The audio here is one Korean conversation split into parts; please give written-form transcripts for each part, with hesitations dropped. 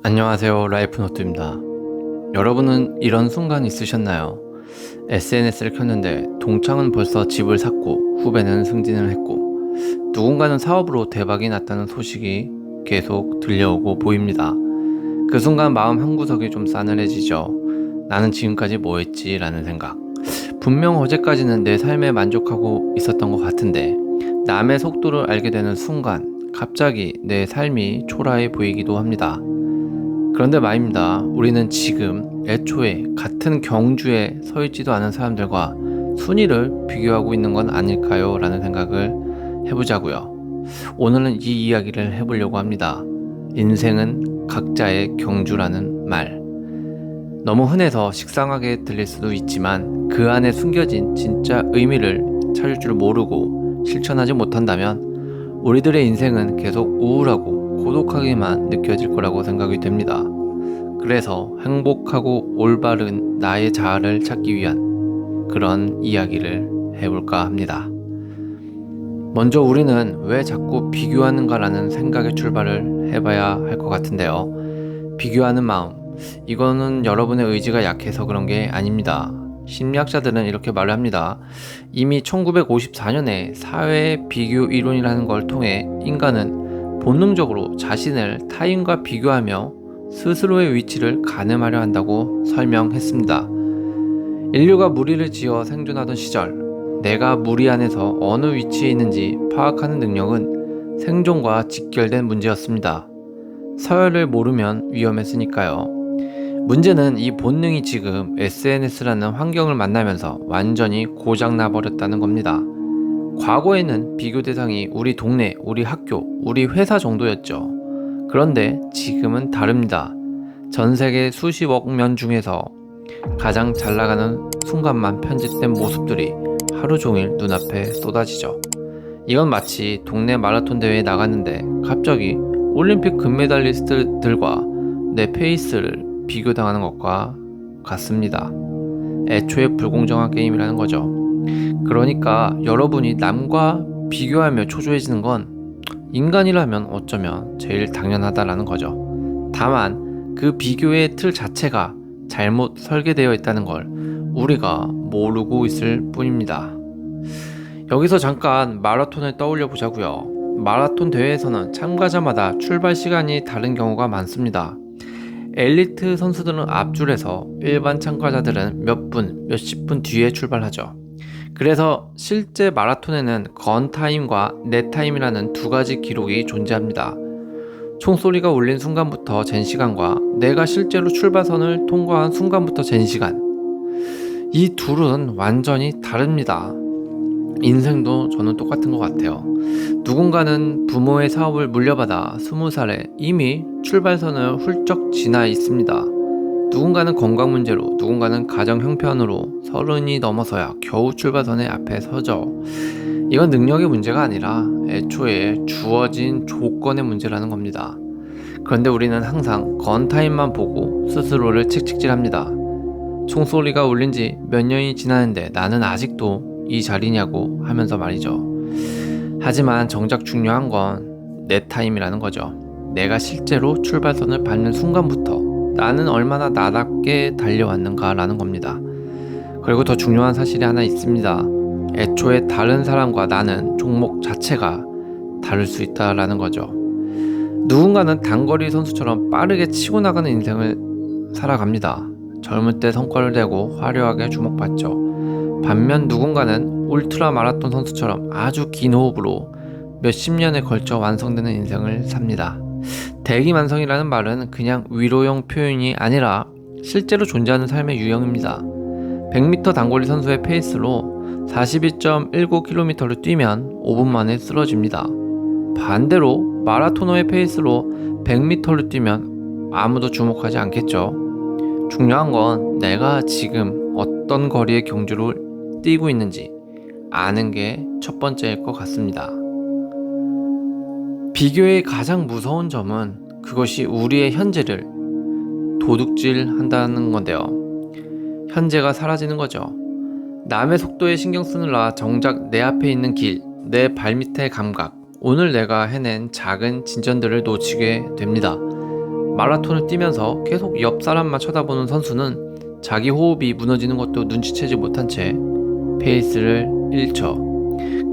안녕하세요. 라이프노트입니다. 여러분은 이런 순간 있으셨나요? SNS를 켰는데 동창은 벌써 집을 샀고 후배는 승진을 했고 누군가는 사업으로 대박이 났다는 소식이 계속 들려오고 보입니다. 그 순간 마음 한구석이 좀 싸늘해지죠. 나는 지금까지 뭐 했지? 라는 생각. 분명 어제까지는 내 삶에 만족하고 있었던 것 같은데 남의 속도를 알게 되는 순간 갑자기 내 삶이 초라해 보이기도 합니다. 그런데 말입니다. 우리는 지금 애초에 같은 경주에 서 있지도 않은 사람들과 순위를 비교하고 있는 건 아닐까요? 라는 생각을 해보자고요. 오늘은 이 이야기를 해보려고 합니다. 인생은 각자의 경주라는 말. 너무 흔해서 식상하게 들릴 수도 있지만 그 안에 숨겨진 진짜 의미를 찾을 줄 모르고 실천하지 못한다면 우리들의 인생은 계속 우울하고 고독하게만 느껴질 거라고 생각이 됩니다. 그래서 행복하고 올바른 나의 자아를 찾기 위한 그런 이야기를 해볼까 합니다. 먼저 우리는 왜 자꾸 비교하는가라는 생각의 출발을 해봐야 할 것 같은데요. 비교하는 마음, 이거는 여러분의 의지가 약해서 그런 게 아닙니다. 심리학자들은 이렇게 말을 합니다. 이미 1954년에 사회 비교 이론이라는 걸 통해 인간은 본능적으로 자신을 타인과 비교하며 스스로의 위치를 가늠하려 한다고 설명했습니다. 인류가 무리를 지어 생존하던 시절, 내가 무리 안에서 어느 위치에 있는지 파악하는 능력은 생존과 직결된 문제였습니다. 서열을 모르면 위험했으니까요. 문제는 이 본능이 지금 SNS라는 환경을 만나면서 완전히 고장나 버렸다는 겁니다. 과거에는 비교 대상이 우리 동네, 우리 학교, 우리 회사 정도였죠. 그런데 지금은 다릅니다. 전 세계 수십억 명 중에서 가장 잘 나가는 순간만 편집된 모습들이 하루 종일 눈앞에 쏟아지죠. 이건 마치 동네 마라톤 대회에 나갔는데 갑자기 올림픽 금메달리스트들과 내 페이스를 비교당하는 것과 같습니다. 애초에 불공정한 게임이라는 거죠. 그러니까 여러분이 남과 비교하며 초조해지는 건 인간이라면 어쩌면 제일 당연하다라는 거죠. 다만 그 비교의 틀 자체가 잘못 설계되어 있다는 걸 우리가 모르고 있을 뿐입니다. 여기서 잠깐 마라톤을 떠올려 보자고요. 마라톤 대회에서는 참가자마다 출발 시간이 다른 경우가 많습니다. 엘리트 선수들은 앞줄에서 일반 참가자들은 몇 분, 몇십 분 뒤에 출발하죠. 그래서 실제 마라톤에는 건타임과 넷타임이라는 두 가지 기록이 존재합니다. 총소리가 울린 순간부터 잰 시간과 내가 실제로 출발선을 통과한 순간부터 잰 시간, 이 둘은 완전히 다릅니다. 인생도 저는 똑같은 것 같아요. 누군가는 부모의 사업을 물려받아 20살에 이미 출발선을 훌쩍 지나 있습니다. 누군가는 건강 문제로, 누군가는 가정 형편으로 30이 넘어서야 겨우 출발선의 앞에 서죠. 이건 능력의 문제가 아니라 애초에 주어진 조건의 문제라는 겁니다. 그런데 우리는 항상 건타임만 보고 스스로를 채찍질합니다. 총소리가 울린 지 몇 년이 지났는데 나는 아직도 이 자리냐고 하면서 말이죠. 하지만 정작 중요한 건 내 타임이라는 거죠. 내가 실제로 출발선을 밟는 순간부터 나는 얼마나 나답게 달려왔는가 라는 겁니다. 그리고 더 중요한 사실이 하나 있습니다. 애초에 다른 사람과 나는 종목 자체가 다를 수 있다라는 거죠. 누군가는 단거리 선수처럼 빠르게 치고 나가는 인생을 살아갑니다. 젊을 때 성과를 내고 화려하게 주목받죠. 반면 누군가는 울트라 마라톤 선수처럼 아주 긴 호흡으로 몇십 년에 걸쳐 완성되는 인생을 삽니다. 대기만성이라는 말은 그냥 위로용 표현이 아니라 실제로 존재하는 삶의 유형입니다. 100m 단거리 선수의 페이스로 42.19km를 뛰면 5분 만에 쓰러집니다. 반대로 마라토너의 페이스로 100m를 뛰면 아무도 주목하지 않겠죠. 중요한 건 내가 지금 어떤 거리의 경주를 뛰고 있는지 아는 게 첫 번째일 것 같습니다. 비교의 가장 무서운 점은 그것이 우리의 현재를 도둑질한다는 건데요. 현재가 사라지는 거죠. 남의 속도에 신경 쓰느라 정작 내 앞에 있는 길, 내 발밑의 감각, 오늘 내가 해낸 작은 진전들을 놓치게 됩니다. 마라톤을 뛰면서 계속 옆 사람만 쳐다보는 선수는 자기 호흡이 무너지는 것도 눈치채지 못한 채 페이스를 잃죠.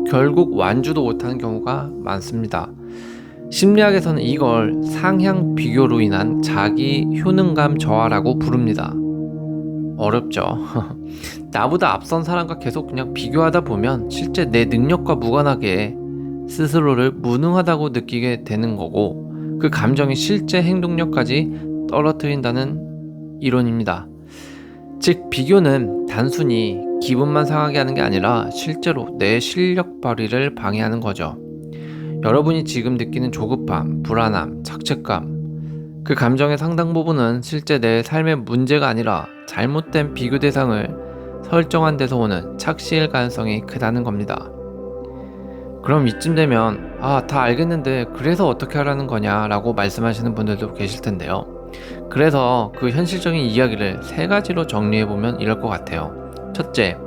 결국 완주도 못하는 경우가 많습니다. 심리학에서는 이걸 상향 비교로 인한 자기 효능감 저하라고 부릅니다. 어렵죠. 나보다 앞선 사람과 계속 그냥 비교하다 보면 실제 내 능력과 무관하게 스스로를 무능하다고 느끼게 되는 거고, 그 감정이 실제 행동력까지 떨어뜨린다는 이론입니다. 즉, 비교는 단순히 기분만 상하게 하는 게 아니라 실제로 내 실력 발휘를 방해하는 거죠. 여러분이 지금 느끼는 조급함, 불안함, 자책감, 그 감정의 상당 부분은 실제 내 삶의 문제가 아니라 잘못된 비교 대상을 설정한 데서 오는 착시일 가능성이 크다는 겁니다. 그럼 이쯤 되면 다 알겠는데 그래서 어떻게 하라는 거냐 라고 말씀하시는 분들도 계실 텐데요. 그래서 그 현실적인 이야기를 3가지로 정리해보면 이럴 것 같아요. 첫째,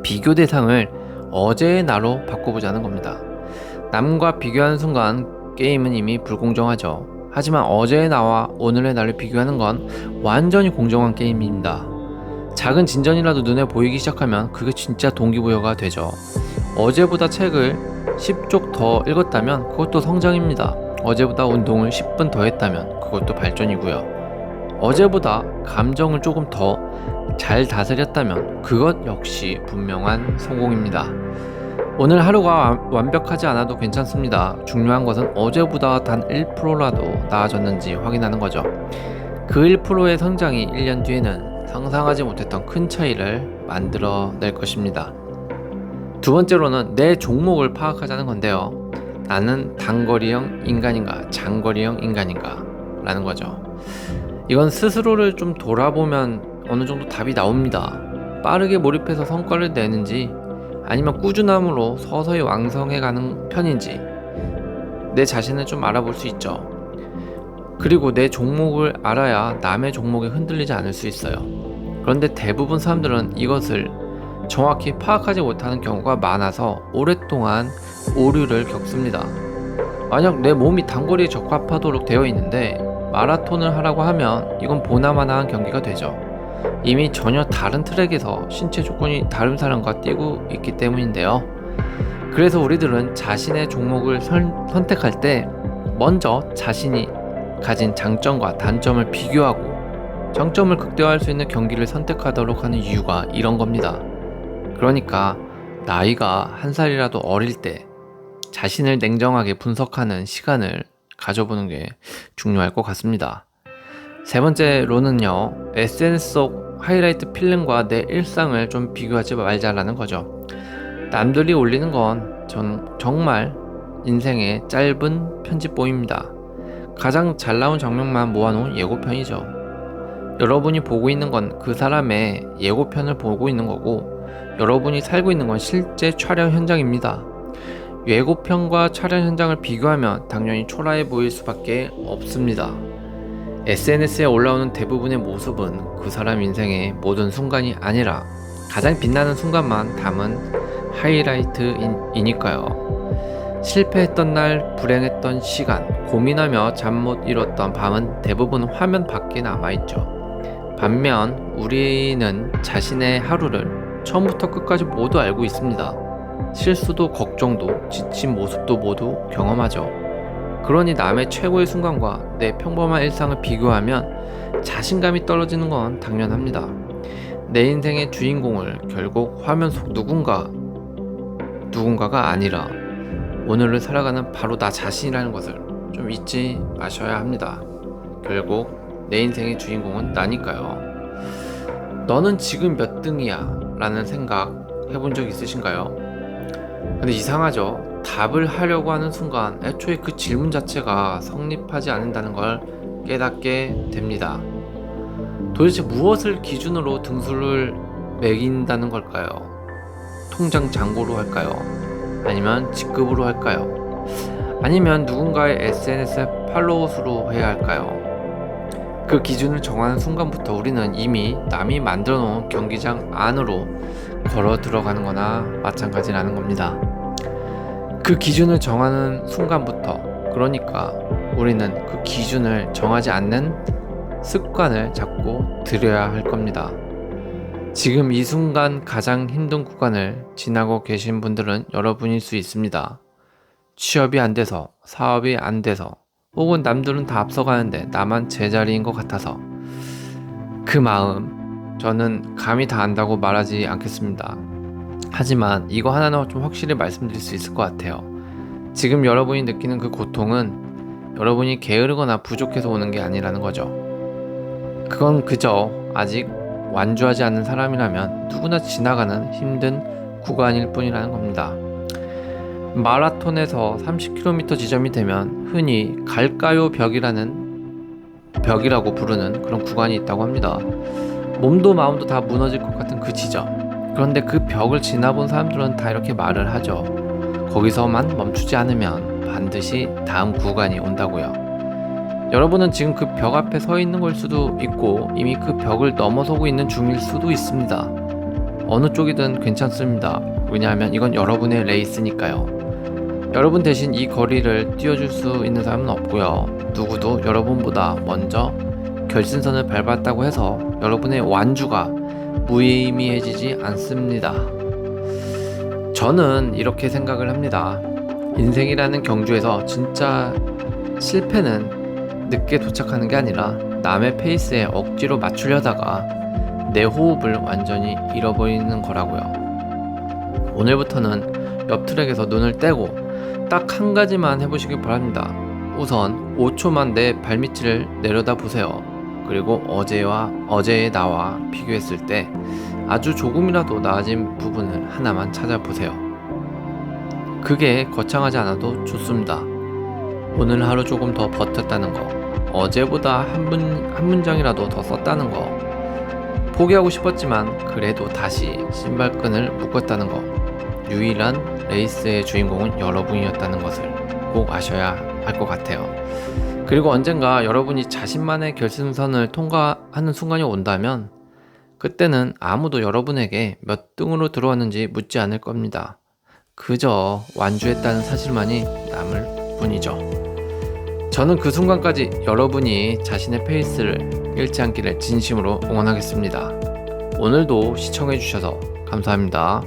비교 대상을 어제의 나로 바꿔보자는 겁니다. 남과 비교하는 순간 게임은 이미 불공정하죠. 하지만 어제의 나와 오늘의 나를 비교하는 건 완전히 공정한 게임입니다. 작은 진전이라도 눈에 보이기 시작하면 그게 진짜 동기부여가 되죠. 어제보다 책을 10쪽 더 읽었다면 그것도 성장입니다. 어제보다 운동을 10분 더 했다면 그것도 발전이고요. 어제보다 감정을 조금 더 잘 다스렸다면 그것 역시 분명한 성공입니다. 오늘 하루가 완벽하지 않아도 괜찮습니다. 중요한 것은 어제보다 단 1%라도 나아졌는지 확인하는 거죠. 그 1%의 성장이 1년 뒤에는 상상하지 못했던 큰 차이를 만들어낼 것입니다. 두 번째로는 내 종목을 파악하자는 건데요. 나는 단거리형 인간인가 장거리형 인간인가 라는 거죠. 이건 스스로를 좀 돌아보면 어느 정도 답이 나옵니다. 빠르게 몰입해서 성과를 내는지 아니면 꾸준함으로 서서히 왕성해가는 편인지 내 자신을 좀 알아볼 수 있죠. 그리고 내 종목을 알아야 남의 종목에 흔들리지 않을 수 있어요. 그런데 대부분 사람들은 이것을 정확히 파악하지 못하는 경우가 많아서 오랫동안 오류를 겪습니다. 만약 내 몸이 단거리에 적합하도록 되어 있는데 마라톤을 하라고 하면 이건 보나마나한 경기가 되죠. 이미 전혀 다른 트랙에서 신체 조건이 다른 사람과 뛰고 있기 때문인데요. 그래서 우리들은 자신의 종목을 선택할 때 먼저 자신이 가진 장점과 단점을 비교하고 장점을 극대화할 수 있는 경기를 선택하도록 하는 이유가 이런 겁니다. 그러니까 나이가 1살이라도 어릴 때 자신을 냉정하게 분석하는 시간을 가져보는 게 중요할 것 같습니다. 세 번째로는요, SNS 속 하이라이트 필름과 내 일상을 좀 비교하지 말자라는 거죠. 남들이 올리는 건 정말 인생의 짧은 편집본입니다. 가장 잘 나온 장면만 모아놓은 예고편이죠. 여러분이 보고 있는 건 그 사람의 예고편을 보고 있는 거고, 여러분이 살고 있는 건 실제 촬영 현장입니다. 예고편과 촬영 현장을 비교하면 당연히 초라해 보일 수밖에 없습니다. SNS에 올라오는 대부분의 모습은 그 사람 인생의 모든 순간이 아니라 가장 빛나는 순간만 담은 하이라이트이니까요. 실패했던 날, 불행했던 시간, 고민하며 잠 못 이뤘던 밤은 대부분 화면 밖에 남아있죠. 반면 우리는 자신의 하루를 처음부터 끝까지 모두 알고 있습니다. 실수도 걱정도 지친 모습도 모두 경험하죠. 그러니 남의 최고의 순간과 내 평범한 일상을 비교하면 자신감이 떨어지는 건 당연합니다. 내 인생의 주인공을 결국 화면 속 누군가가 아니라 오늘을 살아가는 바로 나 자신이라는 것을 좀 잊지 마셔야 합니다. 결국 내 인생의 주인공은 나니까요. 너는 지금 몇 등이야? 라는 생각 해본 적 있으신가요? 근데 이상하죠? 답을 하려고 하는 순간 애초에 그 질문 자체가 성립하지 않는다는 걸 깨닫게 됩니다. 도대체 무엇을 기준으로 등수를 매긴다는 걸까요? 통장 잔고로 할까요? 아니면 직급으로 할까요? 아니면 누군가의 SNS 팔로워 수로 해야 할까요? 그 기준을 정하는 순간부터 우리는 이미 남이 만들어 놓은 경기장 안으로 걸어 들어가는 거나 마찬가지라는 겁니다. 그 기준을 정하는 순간부터 그러니까 우리는 그 기준을 정하지 않는 습관을 자꾸 들여야 할 겁니다. 지금 이 순간 가장 힘든 구간을 지나고 계신 분들은 여러분일 수 있습니다. 취업이 안 돼서, 사업이 안 돼서, 혹은 남들은 다 앞서가는데 나만 제자리인 것 같아서. 그 마음, 저는 감히 다 안다고 말하지 않겠습니다. 하지만 이거 하나는 좀 확실히 말씀드릴 수 있을 것 같아요. 지금 여러분이 느끼는 그 고통은 여러분이 게으르거나 부족해서 오는 게 아니라는 거죠. 그건 그저 아직 완주하지 않는 사람이라면 누구나 지나가는 힘든 구간일 뿐이라는 겁니다. 마라톤에서 30km 지점이 되면 흔히 갈까요 벽이라고 부르는 그런 구간이 있다고 합니다. 몸도 마음도 다 무너질 것 같은 그 지점. 그런데 그 벽을 지나본 사람들은 다 이렇게 말을 하죠. 거기서만 멈추지 않으면 반드시 다음 구간이 온다고요. 여러분은 지금 그 벽 앞에 서 있는 걸 수도 있고 이미 그 벽을 넘어서고 있는 중일 수도 있습니다. 어느 쪽이든 괜찮습니다. 왜냐하면 이건 여러분의 레이스니까요. 여러분 대신 이 거리를 뛰어줄 수 있는 사람은 없고요. 누구도 여러분보다 먼저 결승선을 밟았다고 해서 여러분의 완주가 무의미해지지 않습니다. 저는 이렇게 생각을 합니다. 인생이라는 경주에서 진짜 실패는 늦게 도착하는 게 아니라 남의 페이스에 억지로 맞추려다가 내 호흡을 완전히 잃어버리는 거라고요. 오늘부터는 옆 트랙에서 눈을 떼고 딱 한 가지만 해보시길 바랍니다. 우선 5초만 내 발밑을 내려다 보세요. 그리고 어제의 나와 비교했을 때 아주 조금이라도 나아진 부분을 하나만 찾아보세요. 그게 거창하지 않아도 좋습니다. 오늘 하루 조금 더 버텼다는 거, 어제보다 한 문장이라도 더 썼다는 거, 포기하고 싶었지만 그래도 다시 신발끈을 묶었다는 거, 유일한 레이스의 주인공은 여러분이었다는 것을 꼭 아셔야 할 것 같아요. 그리고 언젠가 여러분이 자신만의 결승선을 통과하는 순간이 온다면 그때는 아무도 여러분에게 몇 등으로 들어왔는지 묻지 않을 겁니다. 그저 완주했다는 사실만이 남을 뿐이죠. 저는 그 순간까지 여러분이 자신의 페이스를 잃지 않기를 진심으로 응원하겠습니다. 오늘도 시청해주셔서 감사합니다.